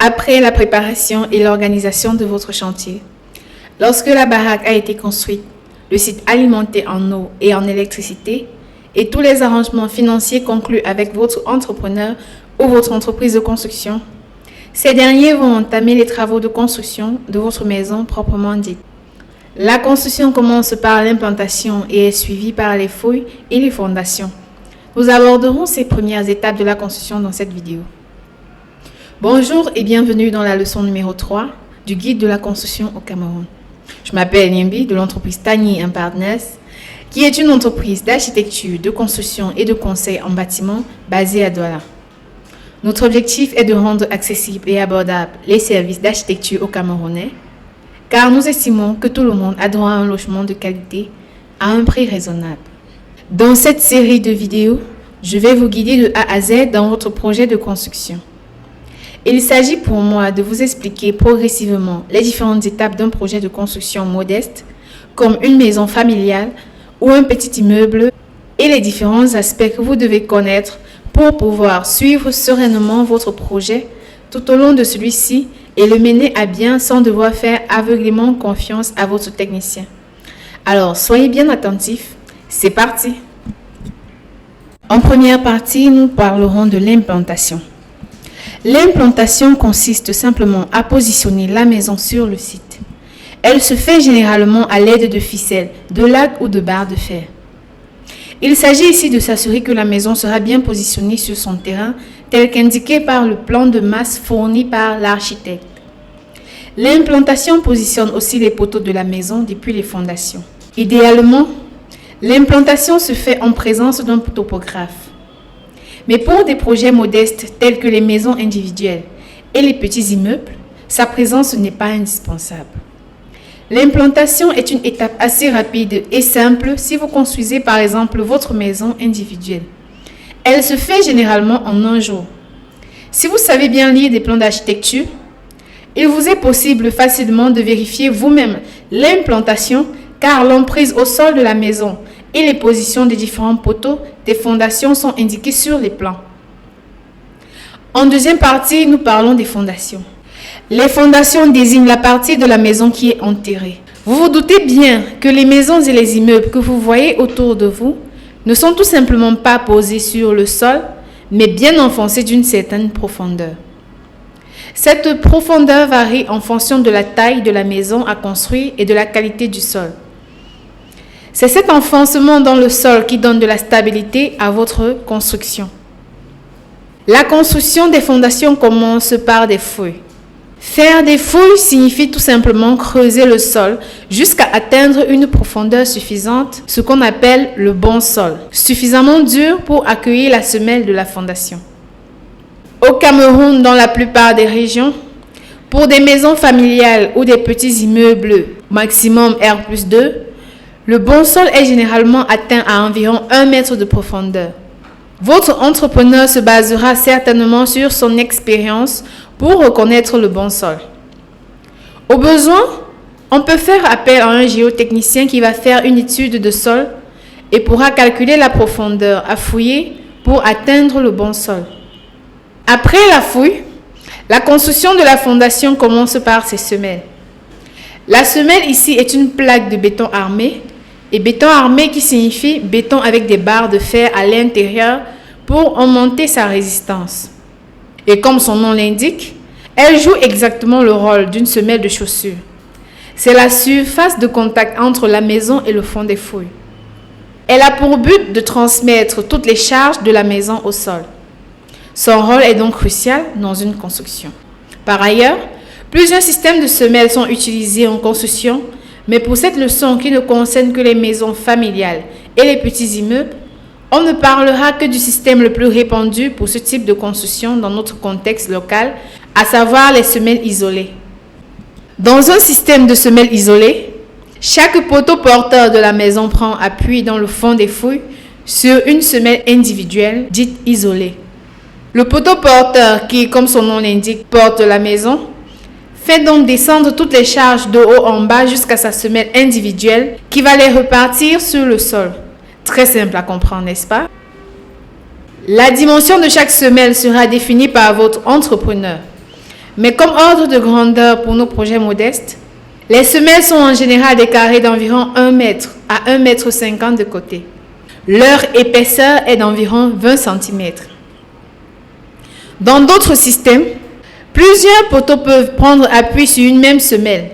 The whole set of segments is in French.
Après la préparation et l'organisation de votre chantier, lorsque la baraque a été construite, le site alimenté en eau et en électricité, et tous les arrangements financiers conclus avec votre entrepreneur ou votre entreprise de construction, ces derniers vont entamer les travaux de construction de votre maison proprement dite. La construction commence par l'implantation et est suivie par les fouilles et les fondations. Nous aborderons ces premières étapes de la construction dans cette vidéo. Bonjour et bienvenue dans la leçon numéro 3 du guide de la construction au Cameroun. Je m'appelle Nyembi de l'entreprise Tani & Partners, qui est une entreprise d'architecture, de construction et de conseil en bâtiment basée à Douala. Notre objectif est de rendre accessibles et abordables les services d'architecture aux Camerounais, car nous estimons que tout le monde a droit à un logement de qualité à un prix raisonnable. Dans cette série de vidéos, je vais vous guider de A à Z dans votre projet de construction. Il s'agit pour moi de vous expliquer progressivement les différentes étapes d'un projet de construction modeste, comme une maison familiale ou un petit immeuble, et les différents aspects que vous devez connaître pour pouvoir suivre sereinement votre projet tout au long de celui-ci et le mener à bien sans devoir faire aveuglément confiance à votre technicien. Alors, soyez bien attentifs, c'est parti! En première partie, nous parlerons de l'implantation. L'implantation consiste simplement à positionner la maison sur le site. Elle se fait généralement à l'aide de ficelles, de lattes ou de barres de fer. Il s'agit ici de s'assurer que la maison sera bien positionnée sur son terrain, tel qu'indiqué par le plan de masse fourni par l'architecte. L'implantation positionne aussi les poteaux de la maison depuis les fondations. Idéalement, l'implantation se fait en présence d'un topographe. Mais pour des projets modestes tels que les maisons individuelles et les petits immeubles, sa présence n'est pas indispensable. L'implantation est une étape assez rapide et simple si vous construisez par exemple votre maison individuelle. Elle se fait généralement en un jour. Si vous savez bien lire des plans d'architecture, il vous est possible facilement de vérifier vous-même l'implantation car l'emprise au sol de la maison et les positions des différents poteaux des fondations sont indiquées sur les plans. En deuxième partie, nous parlons des fondations. Les fondations désignent la partie de la maison qui est enterrée. Vous vous doutez bien que les maisons et les immeubles que vous voyez autour de vous ne sont tout simplement pas posés sur le sol, mais bien enfoncés d'une certaine profondeur. Cette profondeur varie en fonction de la taille de la maison à construire et de la qualité du sol. C'est cet enfoncement dans le sol qui donne de la stabilité à votre construction. La construction des fondations commence par des fouilles. Faire des fouilles signifie tout simplement creuser le sol jusqu'à atteindre une profondeur suffisante, ce qu'on appelle le bon sol, suffisamment dur pour accueillir la semelle de la fondation. Au Cameroun, dans la plupart des régions, pour des maisons familiales ou des petits immeubles maximum R+2, le bon sol est généralement atteint à environ 1 mètre de profondeur. Votre entrepreneur se basera certainement sur son expérience pour reconnaître le bon sol. Au besoin, on peut faire appel à un géotechnicien qui va faire une étude de sol et pourra calculer la profondeur à fouiller pour atteindre le bon sol. Après la fouille, la construction de la fondation commence par ses semelles. La semelle ici est une plaque de béton armé, et béton armé qui signifie béton avec des barres de fer à l'intérieur pour augmenter sa résistance. Et comme son nom l'indique, elle joue exactement le rôle d'une semelle de chaussure. C'est la surface de contact entre la maison et le fond des fouilles. Elle a pour but de transmettre toutes les charges de la maison au sol. Son rôle est donc crucial dans une construction. Par ailleurs, plusieurs systèmes de semelles sont utilisés en construction, mais pour cette leçon qui ne concerne que les maisons familiales et les petits immeubles, on ne parlera que du système le plus répandu pour ce type de construction dans notre contexte local, à savoir les semelles isolées. Dans un système de semelles isolées, chaque poteau porteur de la maison prend appui dans le fond des fouilles sur une semelle individuelle dite isolée. Le poteau porteur qui, comme son nom l'indique, porte la maison, fait donc descendre toutes les charges de haut en bas jusqu'à sa semelle individuelle qui va les repartir sur le sol. Très simple à comprendre, n'est-ce pas? La dimension de chaque semelle sera définie par votre entrepreneur. Mais comme ordre de grandeur pour nos projets modestes, les semelles sont en général des carrés d'environ 1 mètre à 1,50 m de côté. Leur épaisseur est d'environ 20 cm. Dans d'autres systèmes, plusieurs poteaux peuvent prendre appui sur une même semelle.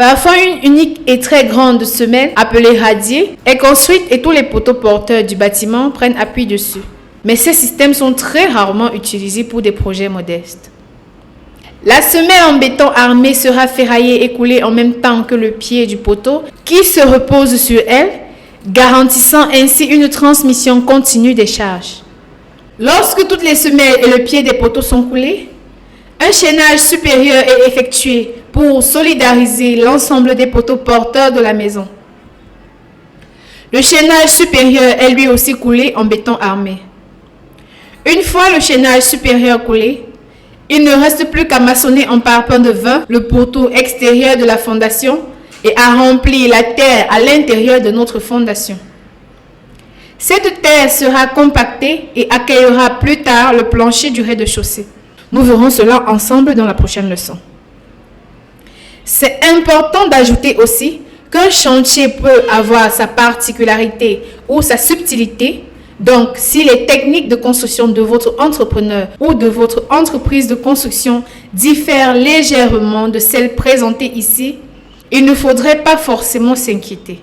Parfois, une unique et très grande semelle, appelée radier, est construite et tous les poteaux porteurs du bâtiment prennent appui dessus. Mais ces systèmes sont très rarement utilisés pour des projets modestes. La semelle en béton armé sera ferraillée et coulée en même temps que le pied du poteau qui se repose sur elle, garantissant ainsi une transmission continue des charges. Lorsque toutes les semelles et le pied des poteaux sont coulés, un chaînage supérieur est effectué pour solidariser l'ensemble des poteaux porteurs de la maison. Le chaînage supérieur est lui aussi coulé en béton armé. Une fois le chaînage supérieur coulé, il ne reste plus qu'à maçonner en parpaing de 20 le poteau extérieur de la fondation et à remplir la terre à l'intérieur de notre fondation. Cette terre sera compactée et accueillera plus tard le plancher du rez-de-chaussée. Nous verrons cela ensemble dans la prochaine leçon. C'est important d'ajouter aussi qu'un chantier peut avoir sa particularité ou sa subtilité. Donc, si les techniques de construction de votre entrepreneur ou de votre entreprise de construction diffèrent légèrement de celles présentées ici, il ne faudrait pas forcément s'inquiéter.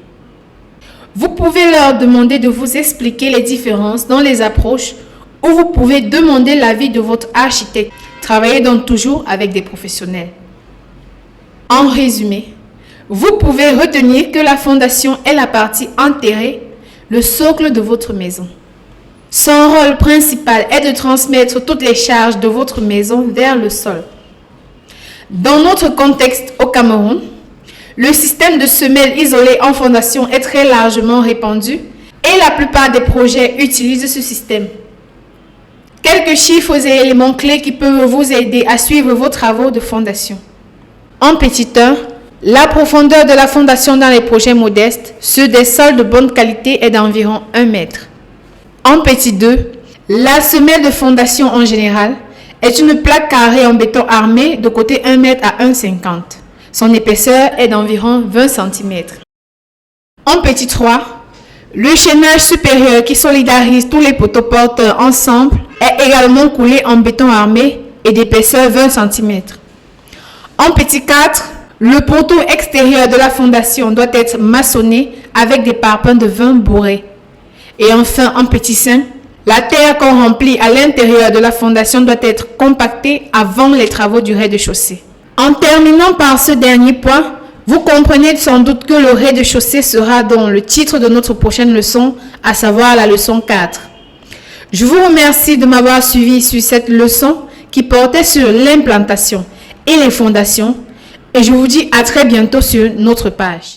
Vous pouvez leur demander de vous expliquer les différences dans les approches ou vous pouvez demander l'avis de votre architecte. Travaillez donc toujours avec des professionnels. En résumé, vous pouvez retenir que la fondation est la partie enterrée, le socle de votre maison. Son rôle principal est de transmettre toutes les charges de votre maison vers le sol. Dans notre contexte au Cameroun, le système de semelles isolées en fondation est très largement répandu et la plupart des projets utilisent ce système. Quelques chiffres et éléments clés qui peuvent vous aider à suivre vos travaux de fondation. En petit 1, la profondeur de la fondation dans les projets modestes, ceux des sols de bonne qualité, est d'environ 1 mètre. En petit 2, la semelle de fondation en général est une plaque carrée en béton armé de côté 1 mètre à 1,50 m. Son épaisseur est d'environ 20 cm. En petit 3, le chaînage supérieur qui solidarise tous les poteaux porteurs ensemble est également coulé en béton armé et d'épaisseur 20 cm. En petit 4, le poteau extérieur de la fondation doit être maçonné avec des parpaings de 20 bourrés. Et enfin, en petit 5, la terre qu'on remplit à l'intérieur de la fondation doit être compactée avant les travaux du rez-de-chaussée. En terminant par ce dernier point, vous comprenez sans doute que le rez-de-chaussée sera dans le titre de notre prochaine leçon, à savoir la leçon 4. Je vous remercie de m'avoir suivi sur cette leçon qui portait sur l'implantation et les fondations et je vous dis à très bientôt sur notre page.